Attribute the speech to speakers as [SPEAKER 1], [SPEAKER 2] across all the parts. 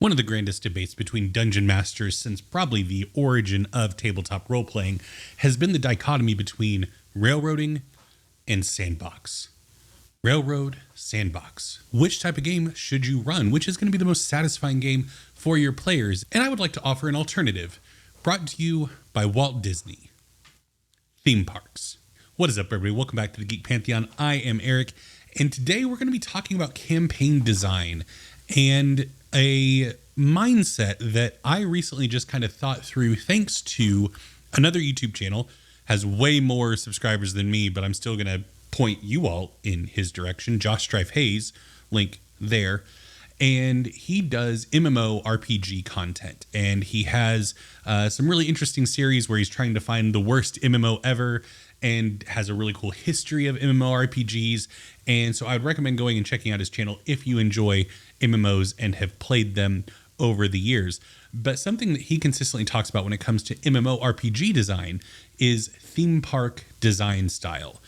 [SPEAKER 1] One of the grandest debates between dungeon masters since probably the origin of tabletop role-playing has been the dichotomy between railroading and sandbox. Railroad, sandbox. Which type of game should you run? Which is going to be the most satisfying game for your players? And I would like to offer an alternative, brought to you by Walt Disney. Theme parks. What is up, everybody? Welcome back to the Geek Pantheon. I am Eric, and today we're going to be talking about campaign design and a mindset that I recently just kind of thought through thanks to another YouTube channel. Has way more subscribers than me, but I'm still going to point you all in his direction. Josh Strife Hayes, link there. And he does MMO RPG content, and he has some really interesting series where he's trying to find the worst MMO ever and has a really cool history of MMORPGs. And so I would recommend going and checking out his channel if you enjoy MMOs and have played them over the years. But something that he consistently talks about when it comes to MMORPG design is theme park design style.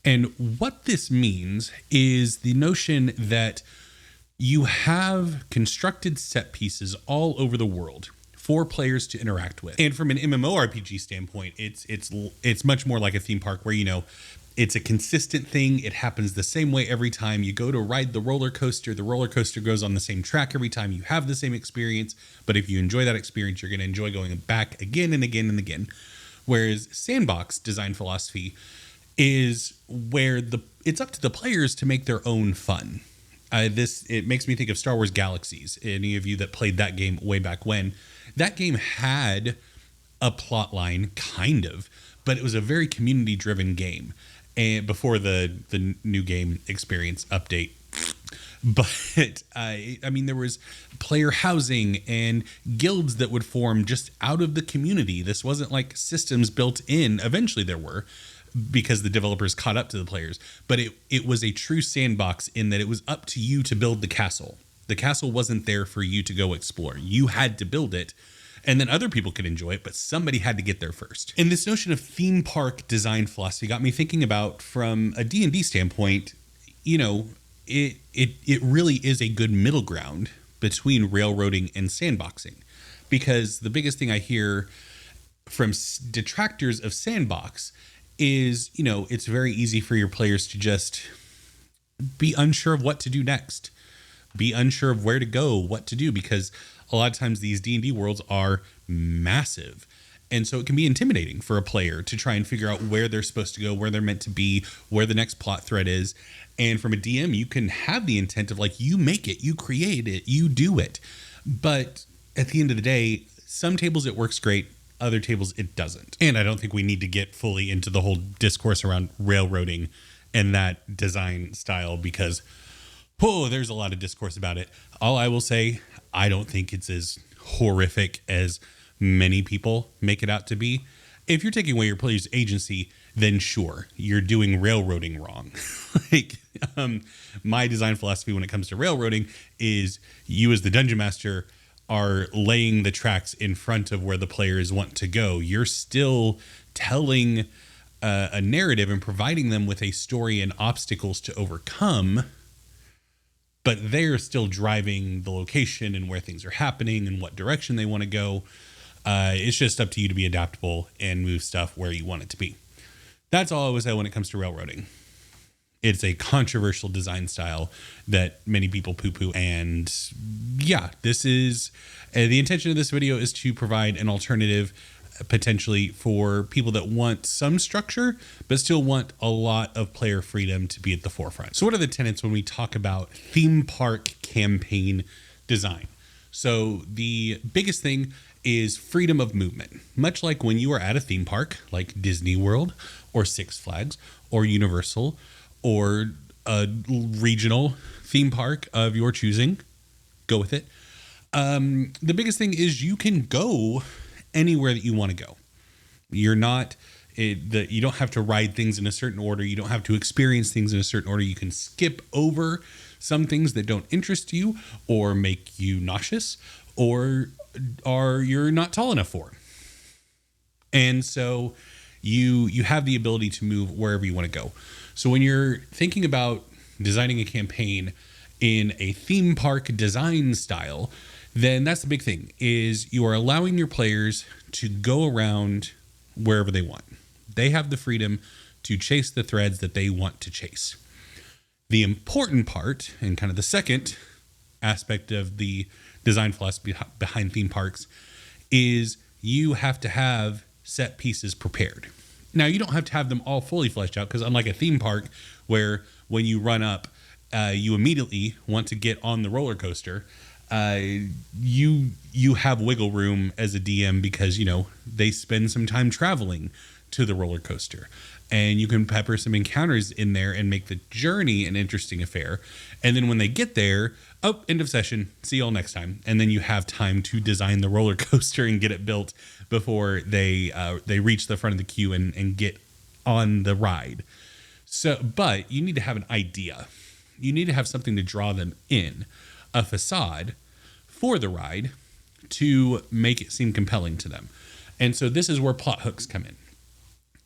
[SPEAKER 1] And what this means is the notion that you have constructed set pieces all over the world for players to interact with. And from an MMORPG standpoint, it's much more like a theme park where, you know, it's a consistent thing. It happens the same way every time you go to ride the roller coaster. The roller coaster goes on the same track every time. You have the same experience, but if you enjoy that experience, you're going to enjoy going back again and again and again. Whereas sandbox design philosophy is where it's up to the players to make their own fun. It makes me think of Star Wars Galaxies. Any of you that played that game way back when, that game had a plot line, kind of, but it was a very community-driven game. And before the new game experience update, but I mean, there was player housing and guilds that would form just out of the community. This wasn't like systems built in. Eventually, there were, because the developers caught up to the players, but it was a true sandbox in that it was up to you to build the castle. The castle wasn't there for you to go explore. You had to build it, and then other people could enjoy it, but somebody had to get there first. And this notion of theme park design philosophy got me thinking about, from a D&D standpoint, you know, it really is a good middle ground between railroading and sandboxing, because the biggest thing I hear from detractors of sandbox is, you know, it's very easy for your players to just be unsure of what to do next, be unsure of where to go, what to do, because a lot of times these D&D worlds are massive. And so it can be intimidating for a player to try and figure out where they're supposed to go, where they're meant to be, where the next plot thread is. And from a DM, you can have the intent of, like, you make it, you create it, you do it. But at the end of the day, some tables it works great, other tables it doesn't. And I don't think we need to get fully into the whole discourse around railroading and that design style, because there's a lot of discourse about it. All I will say, I don't think it's as horrific as many people make it out to be. If you're taking away your player's agency, then sure, you're doing railroading wrong. My design philosophy when it comes to railroading is you as the dungeon master are laying the tracks in front of where the players want to go. You're still telling a narrative and providing them with a story and obstacles to overcome, but they're still driving the location and where things are happening and what direction they want to go. It's just up to you to be adaptable and move stuff where you want it to be. That's all I would say when it comes to railroading. It's a controversial design style that many people poo-poo. And yeah, this is the intention of this video is to provide an alternative potentially for people that want some structure, but still want a lot of player freedom to be at the forefront. So what are the tenets when we talk about theme park campaign design? So the biggest thing is freedom of movement. Much like when you are at a theme park like Disney World or Six Flags or Universal or a regional theme park of your choosing, go with it. The biggest thing is you can go anywhere that you want to go. You don't have to ride things in a certain order. You don't have to experience things in a certain order. You can skip over some things that don't interest you or make you nauseous or you're not tall enough for. And so you have the ability to move wherever you want to go. So when you're thinking about designing a campaign in a theme park design style, then that's the big thing, is you are allowing your players to go around wherever they want. They have the freedom to chase the threads that they want to chase. The important part, and kind of the second aspect of the design philosophy behind theme parks, is you have to have set pieces prepared. Now, you don't have to have them all fully fleshed out, because unlike a theme park where when you run up, you immediately want to get on the roller coaster, you have wiggle room as a DM because, they spend some time traveling to the roller coaster, and you can pepper some encounters in there and make the journey an interesting affair. And then when they get there, end of session, see you all next time. And then you have time to design the roller coaster and get it built before they reach the front of the queue and get on the ride. So, but you need to have an idea. You need to have something to draw them in, a facade for the ride to make it seem compelling to them. And so this is where plot hooks come in.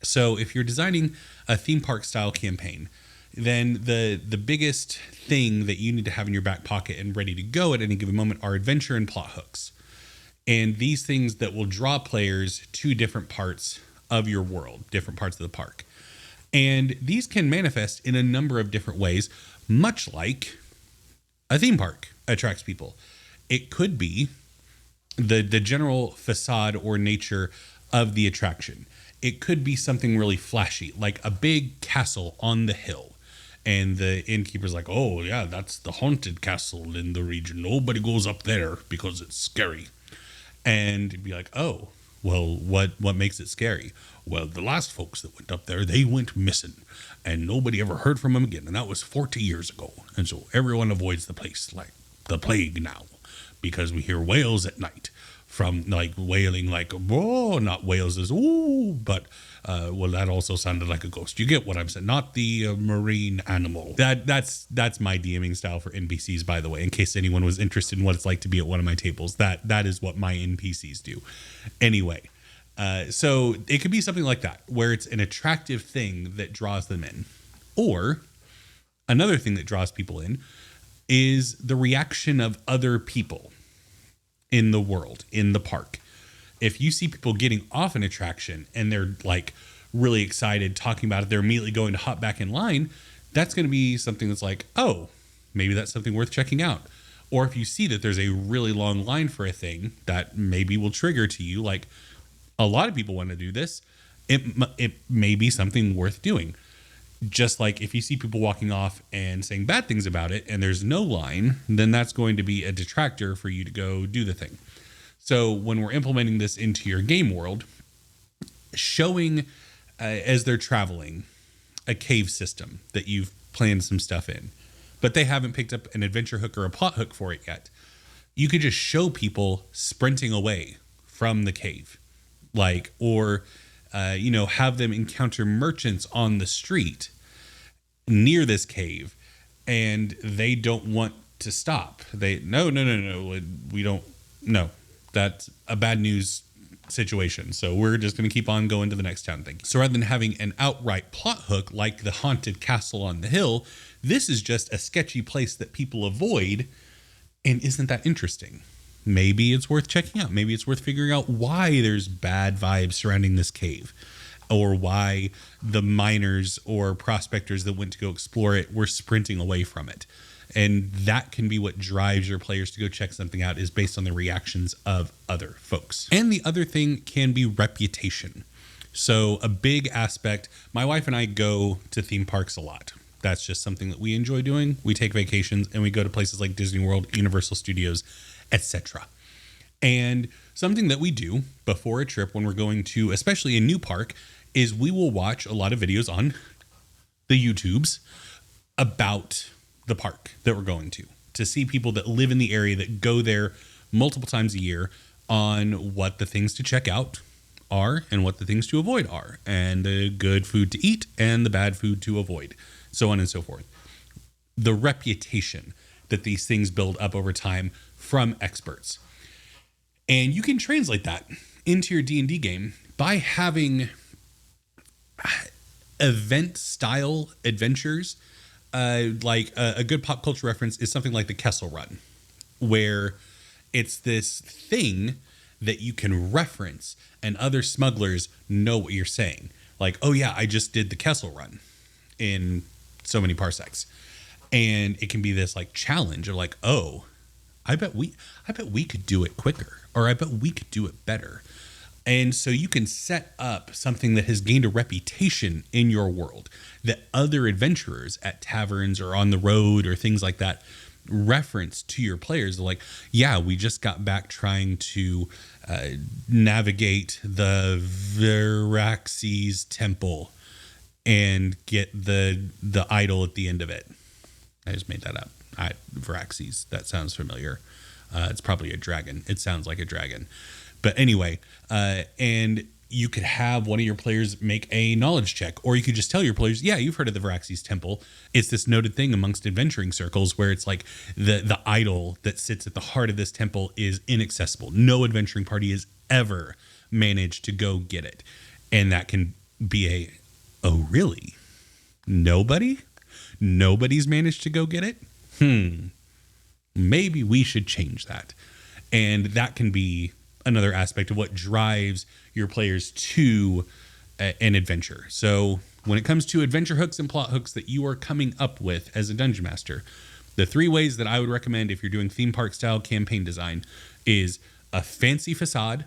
[SPEAKER 1] So if you're designing a theme park style campaign, then the biggest thing that you need to have in your back pocket and ready to go at any given moment are adventure and plot hooks. And these things that will draw players to different parts of your world, different parts of the park. And these can manifest in a number of different ways, much like a theme park attracts people. It could be the general facade or nature of the attraction. It could be something really flashy, like a big castle on the hill. And the innkeeper's like, oh, yeah, that's the haunted castle in the region. Nobody goes up there because it's scary. And you'd be like, oh, well, what makes it scary? Well, the last folks that went up there, they went missing. And nobody ever heard from them again. And that was 40 years ago. And so everyone avoids the place like the plague now, because we hear wails at night. From like wailing, like, oh, not whales as, ooh, but, well, that also sounded like a ghost. You get what I'm saying? Not the marine animal. That's my DMing style for NPCs, by the way, in case anyone was interested in what it's like to be at one of my tables. That is what my NPCs do. Anyway, so it could be something like that, where it's an attractive thing that draws them in. Or another thing that draws people in is the reaction of other people in the world, in the park. If you see people getting off an attraction and they're like really excited talking about it, they're immediately going to hop back in line, that's going to be something that's like, oh, maybe that's something worth checking out. Or if you see that there's a really long line for a thing that maybe will trigger to you, like a lot of people want to do this, it may be something worth doing. Just like if you see people walking off and saying bad things about it and there's no line, then that's going to be a detractor for you to go do the thing. So when we're implementing this into your game world, showing as they're traveling a cave system that you've planned some stuff in, but they haven't picked up an adventure hook or a plot hook for it yet, you could just show people sprinting away from the cave, like, or have them encounter merchants on the street near this cave, and they don't want to stop. No, we don't. No, that's a bad news situation. So we're just going to keep on going to the next town thing. So rather than having an outright plot hook like the haunted castle on the hill, this is just a sketchy place that people avoid. And isn't that interesting? Maybe it's worth checking out. Maybe it's worth figuring out why there's bad vibes surrounding this cave, or why the miners or prospectors that went to go explore it were sprinting away from it. And that can be what drives your players to go check something out, is based on the reactions of other folks. And the other thing can be reputation. So a big aspect, my wife and I go to theme parks a lot. That's just something that we enjoy doing. We take vacations and we go to places like Disney World, Universal Studios, etc. And something that we do before a trip when we're going to, especially a new park, is we will watch a lot of videos on the YouTubes about the park that we're going to see people that live in the area that go there multiple times a year on what the things to check out are and what the things to avoid are, and the good food to eat and the bad food to avoid, so on and so forth. The reputation that these things build up over time from experts. And you can translate that into your D&D game by having event-style adventures. Like a good pop culture reference is something like the Kessel Run, where It's this thing that you can reference, and other smugglers know what you're saying. Like, oh yeah, I just did the Kessel run in so many parsecs. And it can be this like challenge of like, oh, I bet we could do it quicker, or I bet we could do it better. And so you can set up something that has gained a reputation in your world that other adventurers at taverns or on the road or things like that reference to your players. Like, yeah, we just got back trying to navigate the Viraxes temple and get the idol at the end of it. I just made that up. Viraxes, that sounds familiar. It's probably a dragon. It sounds like a dragon. But anyway, and you could have one of your players make a knowledge check, or you could just tell your players, yeah, you've heard of the Viraxes temple. It's this noted thing amongst adventuring circles where it's like the idol that sits at the heart of this temple is inaccessible. No adventuring party has ever managed to go get it. And that can be oh, really? Nobody's managed to go get it? Maybe we should change that. And that can be another aspect of what drives your players to an adventure. So when it comes to adventure hooks and plot hooks that you are coming up with as a dungeon master, the 3 ways that I would recommend if you're doing theme park style campaign design is a fancy facade.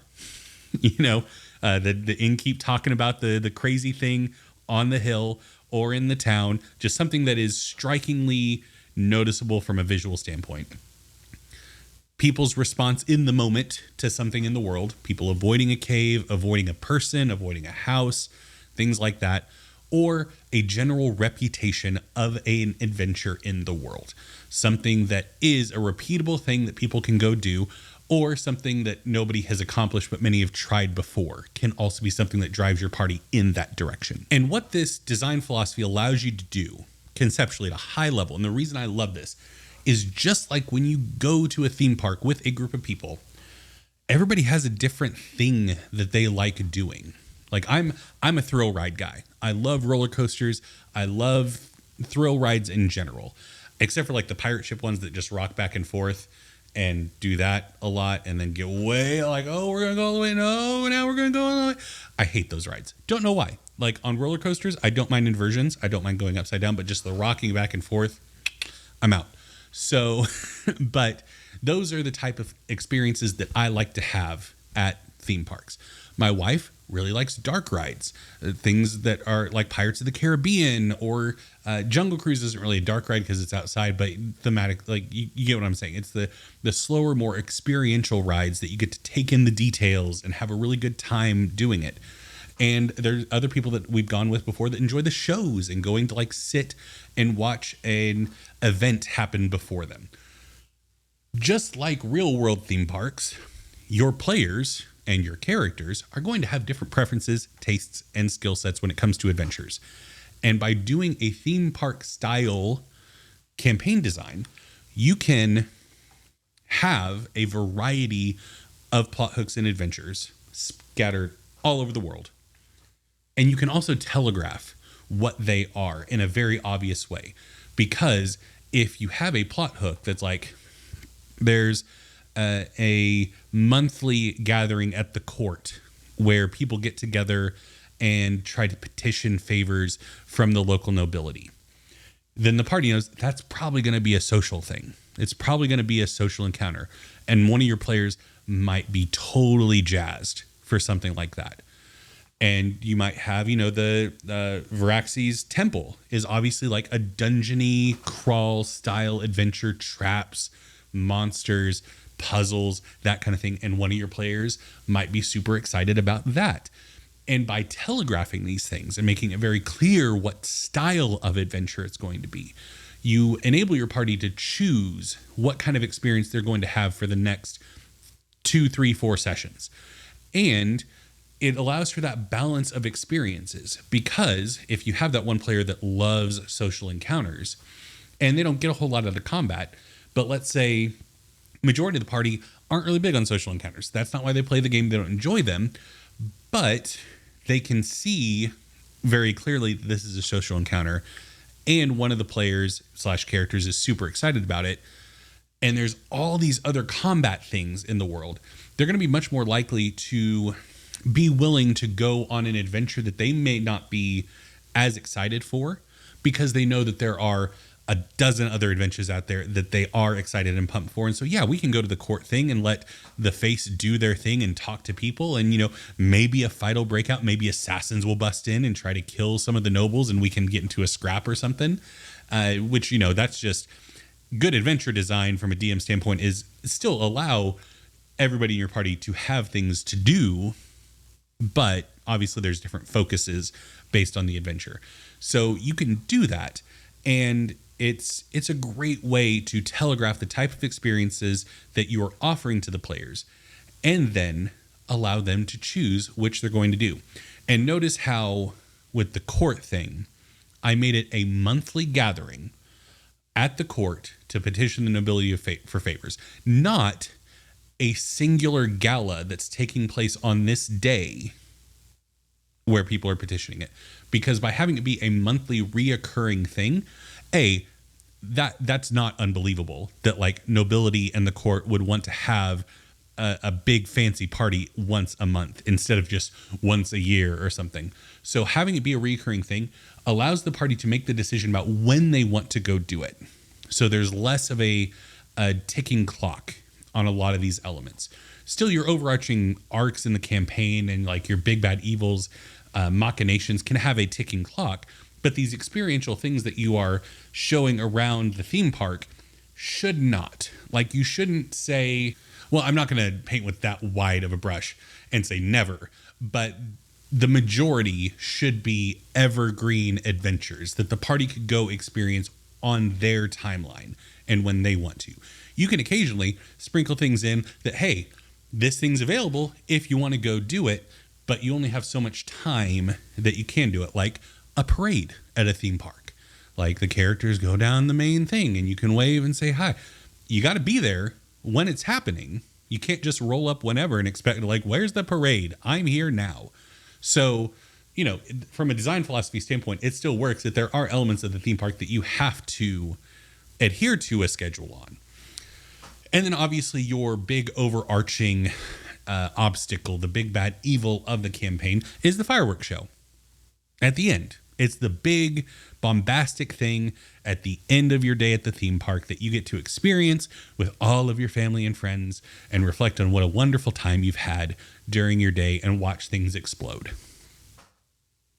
[SPEAKER 1] The inn keep talking about the crazy thing on the hill or in the town, just something that is strikingly noticeable from a visual standpoint. People's response in the moment to something in the world, people avoiding a cave, avoiding a person, avoiding a house, things like that, or a general reputation of an adventure in the world. Something that is a repeatable thing that people can go do, or something that nobody has accomplished but many have tried before, can also be something that drives your party in that direction. And what this design philosophy allows you to do conceptually at a high level, and the reason I love this, is just like when you go to a theme park with a group of people, everybody has a different thing that they like doing. Like I'm a thrill ride guy. I love roller coasters. I love thrill rides in general, except for like the pirate ship ones that just rock back and forth and do that a lot and then get way like, oh, we're going to go all the way. No, now we're going to go all the way. I hate those rides. Don't know why. Like on roller coasters, I don't mind inversions. I don't mind going upside down, but just the rocking back and forth, I'm out. So, but those are the type of experiences that I like to have at theme parks. My wife really likes dark rides, things that are like Pirates of the Caribbean or Jungle Cruise isn't really a dark ride because it's outside, but thematic, like you get what I'm saying. It's the slower, more experiential rides that you get to take in the details and have a really good time doing it. And there's other people that we've gone with before that enjoy the shows and going to like sit and watch an event happen before them. Just like real world theme parks, your players and your characters are going to have different preferences, tastes, and skill sets when it comes to adventures. And by doing a theme park style campaign design, you can have a variety of plot hooks and adventures scattered all over the world. And you can also telegraph what they are in a very obvious way. Because if you have a plot hook that's like, there's a monthly gathering at the court where people get together and try to petition favors from the local nobility, then the party knows that's probably going to be a social thing. It's probably going to be a social encounter. And one of your players might be totally jazzed for something like that. And you might have, the Viraxes temple is obviously like a dungeon-y crawl style adventure, traps, monsters, puzzles, that kind of thing. And one of your players might be super excited about that. And by telegraphing these things and making it very clear what style of adventure it's going to be, you enable your party to choose what kind of experience they're going to have for the next 2, 3, 4 sessions. And it allows for that balance of experiences, because if you have that one player that loves social encounters and they don't get a whole lot out of combat, but let's say majority of the party aren't really big on social encounters. That's not why they play the game. They don't enjoy them, but they can see very clearly that this is a social encounter and one of the players / characters is super excited about it. and there's all these other combat things in the world, they're going to be much more likely to be willing to go on an adventure that they may not be as excited for, because they know that there are a dozen other adventures out there that they are excited and pumped for. And so, yeah, we can go to the court thing and let the face do their thing and talk to people. And, you know, maybe a fight will break out. Maybe assassins will bust in and try to kill some of the nobles and we can get into a scrap or something, which, you know, that's just good adventure design from a DM standpoint, is still allow everybody in your party to have things to do. But obviously there's different focuses based on the adventure. So you can do that. And it's a great way to telegraph the type of experiences that you are offering to the players, and then allow them to choose which they're going to do. And notice how with the court thing, I made it a monthly gathering at the court to petition the nobility for favors, not a singular gala that's taking place on this day where people are petitioning it. Because by having it be a monthly reoccurring thing, that's not unbelievable that like nobility and the court would want to have a big fancy party once a month instead of just once a year or something. So having it be a recurring thing allows the party to make the decision about when they want to go do it. So there's less of a ticking clock on a lot of these elements. Still, your overarching arcs in the campaign and like your big bad evils, machinations can have a ticking clock, but these experiential things that you are showing around the theme park should not. Like, you shouldn't say, well, I'm not going to paint with that wide of a brush and say never, but the majority should be evergreen adventures that the party could go experience on their timeline and when they want to. You can occasionally sprinkle things in that, hey, this thing's available if you want to go do it, but you only have so much time that you can do it. Like a parade at a theme park. Like the characters go down the main thing and you can wave and say hi. You got to be there when it's happening. You can't just roll up whenever and expect, like, where's the parade? I'm here now. So, you know, from a design philosophy standpoint, it still works that there are elements of the theme park that you have to adhere to a schedule on. And then obviously your big overarching obstacle, the big bad evil of the campaign, is the fireworks show at the end. It's the big bombastic thing at the end of your day at the theme park that you get to experience with all of your family and friends and reflect on what a wonderful time you've had during your day and watch things explode.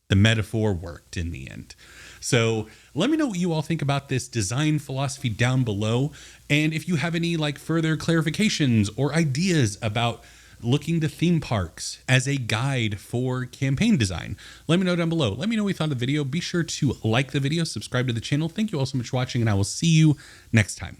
[SPEAKER 1] The metaphor worked in the end. So let me know what you all think about this design philosophy down below. And if you have any like further clarifications or ideas about looking to theme parks as a guide for campaign design, let me know down below. Let me know what you thought of the video. Be sure to like the video, subscribe to the channel. Thank you all so much for watching, and I will see you next time.